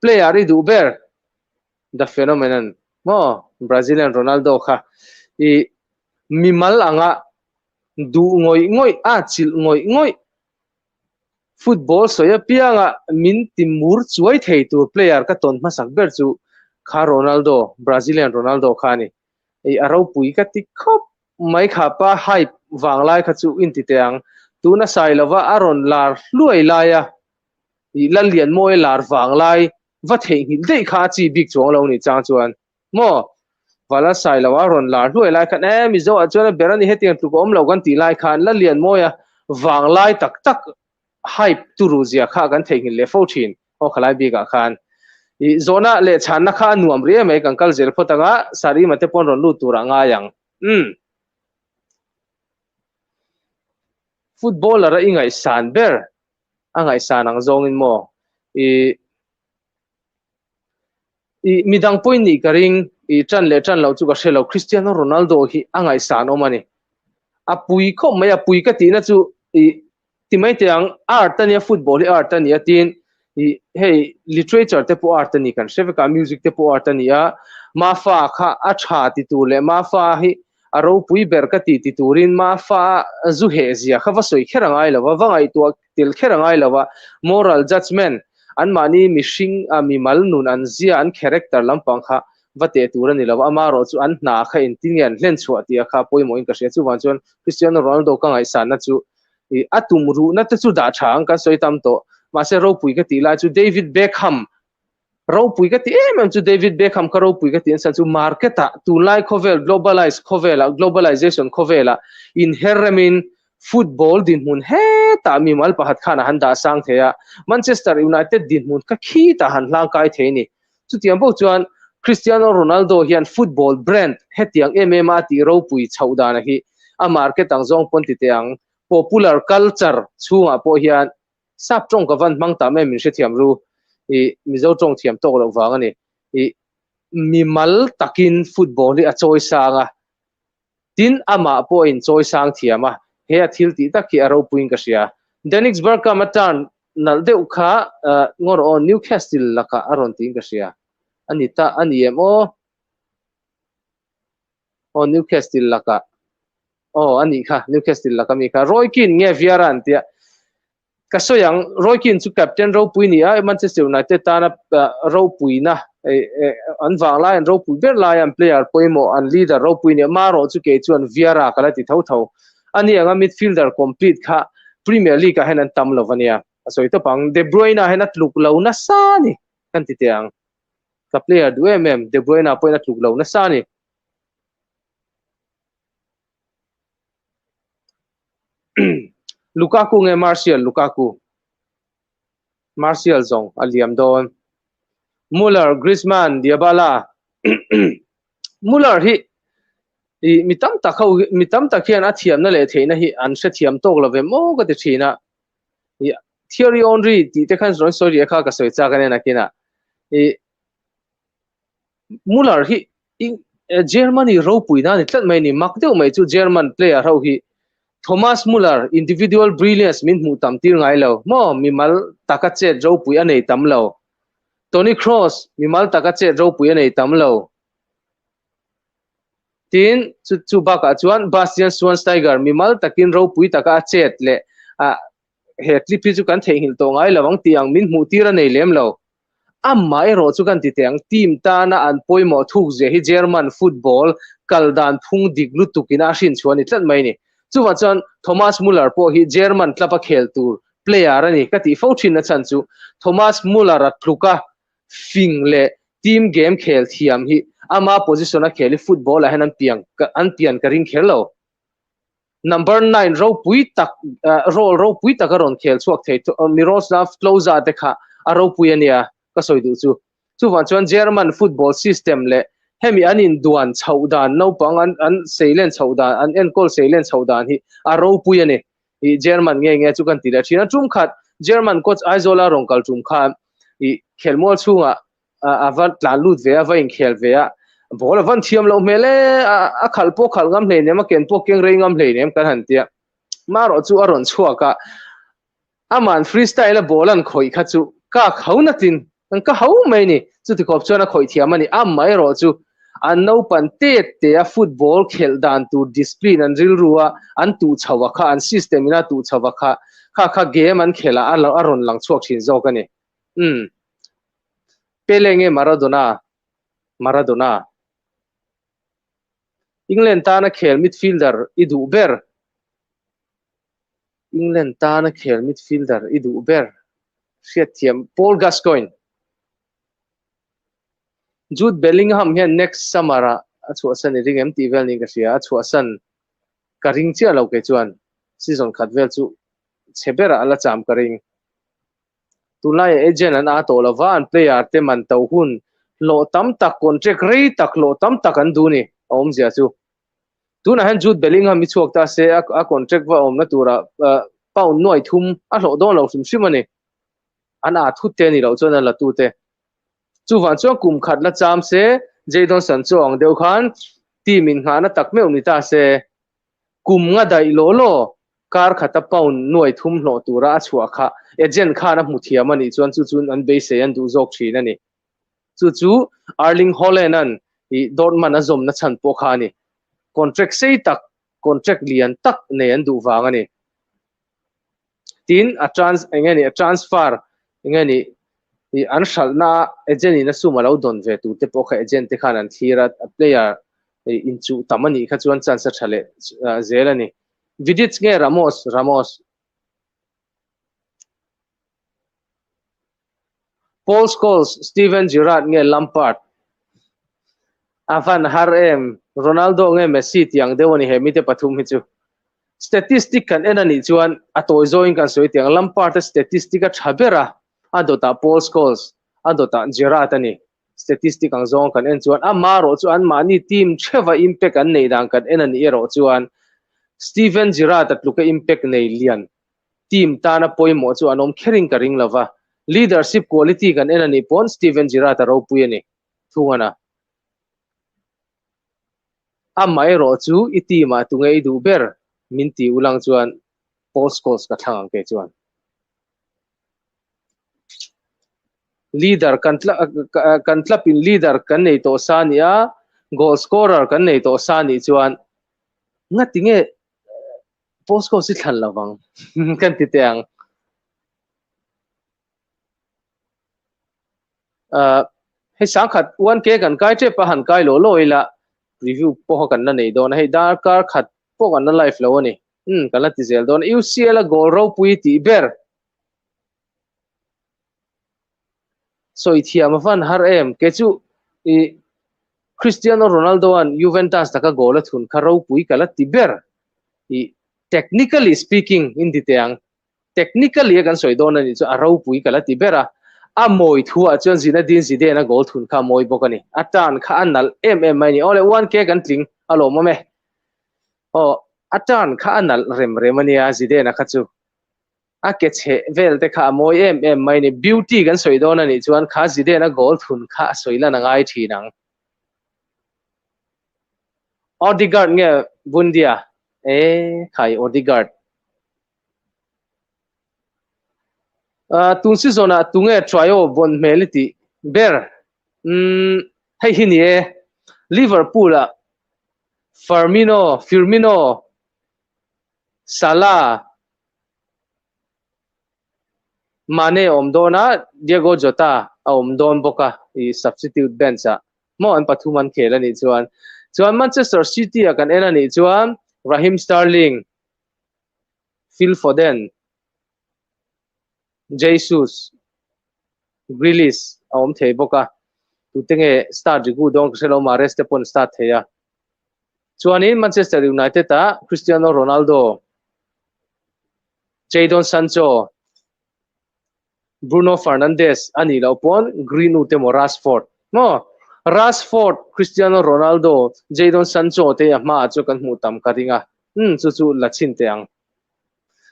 player i du ber the phenomenon mo Brazilian Ronaldo kha i mimal anga du ngoi a chil ngoi football soya pianga min timur chuai thei tur player ka ton ma sak ber chu kha Ronaldo Brazilian Ronaldo khani ei aro pui ka ti khop mai kha pa hype wanglai kha chu in ti teang tuna sai lova aron lar luai laia i lalian moi lar wanglai va thei hil dei kha chi big chong lo ni chang chuan mo wala sai lawa ron lar luai lai khan mi zo a chuan berani hetiang tu ko om lo gan ti lai khan lalian moya wanglai tak tak hype turuzia kha gan thei hil le fo thin o khalai bi ga khan i zona le chan na kha nuam ri mai kan kal zel photanga sari mate pon ron lu turanga yang footballer a ingai san ber angai san ang zong in mo i midang point ni karing i tran lo chu ka shelo Cristiano Ronaldo hi angai san omani apui kho mai apui ka ti na chu i timai tiang art tania football art tania tin i hey literature te po art tani kan sheveka music te po art tania ma fa kha a tha ti tu le ma fa hi aro pui ber ka ti turin ma fa zu he zia khawa soi kherangai lawa wangai tu til kherangai lawa moral judgment an mani mishing mi mal nun an zia an character lampang kha vate turani lawa amaro chu an na kha intingen hlen chhuat tia kha poimo in ka hria chu wan chuan Cristiano Ronaldo ka ngai san na chu i atum ru na te chu da thang ka soitam to ma se ro pui ka ti la chu David Beckham ro pui ka ti em chu David Beckham ka ro pui ka ti san chu market tu lai khovel globalization khovela in herremin football din mun he ta mi mal pahat khana handa sang theya Manchester United din mun ka khi ta han lang kai theini chu tiam bo chuan Cristiano Ronaldo hian football brand hetiang MMA ti ro pui chhauda na hi a market ang zong pon ti teang popular culture chunga po hian sap tong ka van mang ta me min she thiam ru i mizo tong thiam to lo wang ani i mi mal takin football ni a choi sanga tin ama po in choi sang thiama he thil ti takhi aro puing ka sia Dennis Bergkamp atan nal de ukha ngor on Newcastle laka aron ting ka sia anita aniemo o Newcastle laka ani kha Newcastle laka mi kha Roy Keane nge viaran tia kasoyang Roy Keane chu captain ro pui ni a Manchester United ta na ro pui na an wangla an ro pui ber lai an player poimo an leader ro pui ni ma ro chu ke chuan viara kala ti tho ani anga midfielder complete kha Premier League ka henan tam lovania asoi to pang De Bruyne henat luk lo na sa ni kan ti tiang ka player du De Bruyne po na luk lo na sa ni Lukaku nge Martial zong aliam don Muller Griezmann Dybala Muller hi mitam takhian a thiam na le theina hi an se thiam tok lo ve mo ka ti thina Thierry Henry ti te khan ron sorry kha ka soi cha kan na kina Muller hi Germany ro puina ni tlat mai ni makdeu mai chu German player ho hi Thomas Muller individual brilliance min mu tam tir ngai lo mo mi mal takachet ro pui anei tam lo Toni Kroos mi mal takachet ro pui anei tam lo tin chu ba ka chuan Bastian Schweinsteiger mi mal takin ro pui taka chet le he clip chu kan thei hil to ngai lawang tiang min mu tir anei lem lo mai ro chu kan ti teng team ta na an poimo thuk je hi German football kaldan phung diglu tukina shin chuan itlat mai ni chuwa chan Thomas Muller po hi German club a khel tur player ani kati fo thin na chan chu Thomas Muller at thluka fing le team game khel thiam hi ama position a kheli football a hanan pian ka ring khelo number 9 ro pui tak ro pui tak ron khel chuak thei Miroslav Klose te kha aro pui ania ka soi du chu wan chuan German football system le hemi anin duan chhaudan no pang an seilen chhaudan an enkol seilen chhaudan hi aro pui ani i German nge chu kan tila thina tum khat German coach Izola Rongkal tum khan i khelmol chunga avan tlan lut ve ava in khel ve a bol avan thiam lo mele a khal po khal ngam hle ne ma ken po keng rei ngam hle ne kan han tia maro chu aron chuaka aman freestyle bolan khoi kha chu ka khauna tin ang ka hau mai ni chu ti khop chuan a khoi thiam ani mai ro chu an no pan te a football khel dan tu discipline an ril ruwa an tu chawa kha an system ina tu chawa kha game an khela a ron lang chuak thin zo ka ni Pele nge Maradona England ta na khel midfielder idu ber England ta na khel midfielder idu ber thiam Paul Gascoigne Jude Bellingham hian next summer a chu asan ring MTV ni ka sia a chu asan ka ring chia lo ke chuan season khat vel chu chebera ala cham ka ring tulai agent an a to lova an player te man to hun lo tam tak contract rei tak lo tam tak an du ni om zia chu tuna han Jude Bellingham mi chuak ta se a contract wa om na tura pound noi thum a lo don lo sim sim ani an a thu te ni lo chuan la tu te chu van chuan kum khat la cham se Jadon Sancho ang deuh khan team in ngana tak me ni ta se kum nga dai lo lo kar khata pound noi thum lo tura a chua kha agent khana muthia mani chuan chu chun an be se an du jok thin ani chu Erling Haaland an I Dortmund a zom na chan po kha ni contract sei tak contract lian tak ne an du wang ani tin a transfer engani I an shalna agent ina suma lo don ve tu te po kha agent te khan an thira a player in chu tamani kha chuan chance a thale zelani Vidic nge Ramos Paul Scholes Steven Gerrard nge Lampard Avan Harem Ronaldo nge Messi tiang dewani hemite pathum hi chu statistic kan enani chuan atoi zoin kan soi tiang Lampard statistic a thabera adota Paul Scholes adota Gerrard ani statistic ang zong kan en chuan amaro chuan mani team cheva impact an nei dang kan enani ero chuan Steven Gerrard atluka impact nei lian team tana poimo chu anom khering ka ring lova leadership quality kan enani pon Steven Gerrard ro puyani thungana amai ro chu itima tungai du ber minti ulang chuan Paul Scholes ka thang ke chuan leader kan tlapin leader kan nei to sania goal scorer kan nei to sani chuan ngatinge Paul Scholes si thlan lawang kan ti teang he sangkhat 1k kan kai che pa han kai lo loila review po kan na nei don hei dar kar khat po kan na live lo ani kan la ti zel don UCL goal ro pui ti ber so ithiam van har em ke chu I Cristiano Ronaldo an Juventus taka goal a thun kha ro pui kala ti ber I technically speaking in diteang technically kan soi don ani chu a ro pui kala ti bera a moi thua chuan Zinedine Zidane goal thun kha moi bokani atan kha anal mai ni ole 1k kan tling alo mame atan kha anal rem ani a Zidane kha chu a ke che vel te kha moi mai ni beauty kan soi don ani chuan kha Zidane goal thun kha soila na ngai thinang Odegaard nge Bundia khai Odegaard tunsi zona tunge tryo bon meliti ber hei hini Liverpool Firmino Salah Mane omdona Diego Jota omdon boka I substitute bench mo an pathuman khelani chuan Manchester City kan enani chuan Raheem Sterling Phil Foden Jesus Grealish om thei boka tu tenge start gu dong selo ma rest pon start theya chuanin Manchester United ta Cristiano Ronaldo Jadon Sancho Bruno Fernandes ani lo pon Greenwood te mo Rashford Cristiano Ronaldo Jadon Sancho te ma chu kan mu tam ka ringa chu lachin teang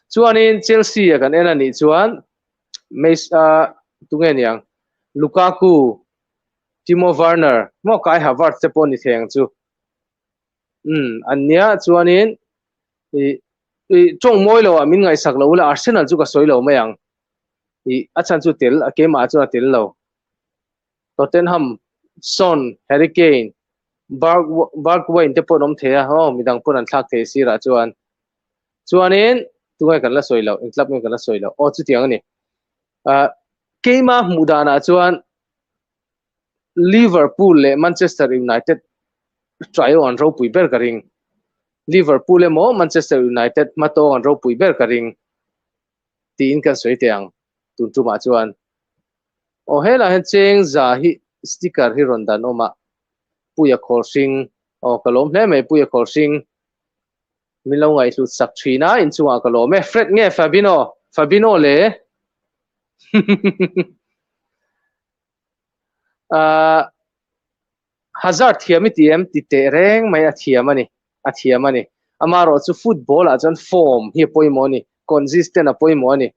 chuanin Chelsea kan enani chuan tungeniang Lukaku Timo Werner mo Kai Havertz te pon ni theng chu ania chuanin chong moi lo min ngai sak lo la Arsenal chu ka soi lo mayang achan chu tel ke ma chu tel lo Tottenham Son Harry Kane Barkway te pon om thea ho midang pon an thak the sira chuanin tungai kan la soilo in club ngai kan la soilo o chu tiang ani keima mudana chuan Liverpool le Manchester United trio an ro pui ber karing Liverpool le mo Manchester United mato an ro pui ber karing tin kan soi tiang tun tu ma chuan o hela hen cheng za hi sticker hi rondan oma puya khorsing o kalom hle me puya khorsing milo ngai hlut sak thina in chunga kalom me Fred nge Fabinho le Hazard thiami tiam ti te reng mai a thiamani amaro chu football a chon form hi poimoni consistent a poimoni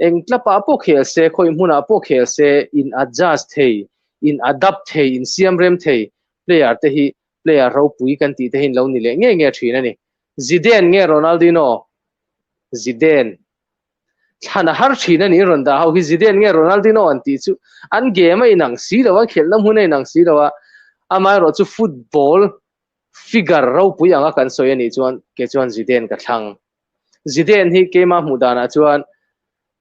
engtlapa po khel se khoi hmuna po khel se in adjust thei in adapt thei in siam rem thei player te hi player ro pui kan ti te hin lo ni le nge thina ni Zidane nge Ronaldinho Zidane thana har thina ni ronda ho hi Zidane nge Ronaldinho an ti chu an game ai nang si lawa khelna hmunai nang si lawa amai ro chu football figure ro pui anga kan soi ani chuan ke chuan Zidane ka thlang Zidane hi kema mudana chuan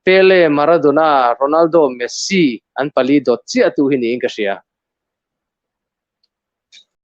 Pele Maradona Ronaldo Messi an pali dot chi atu hi ni ka ria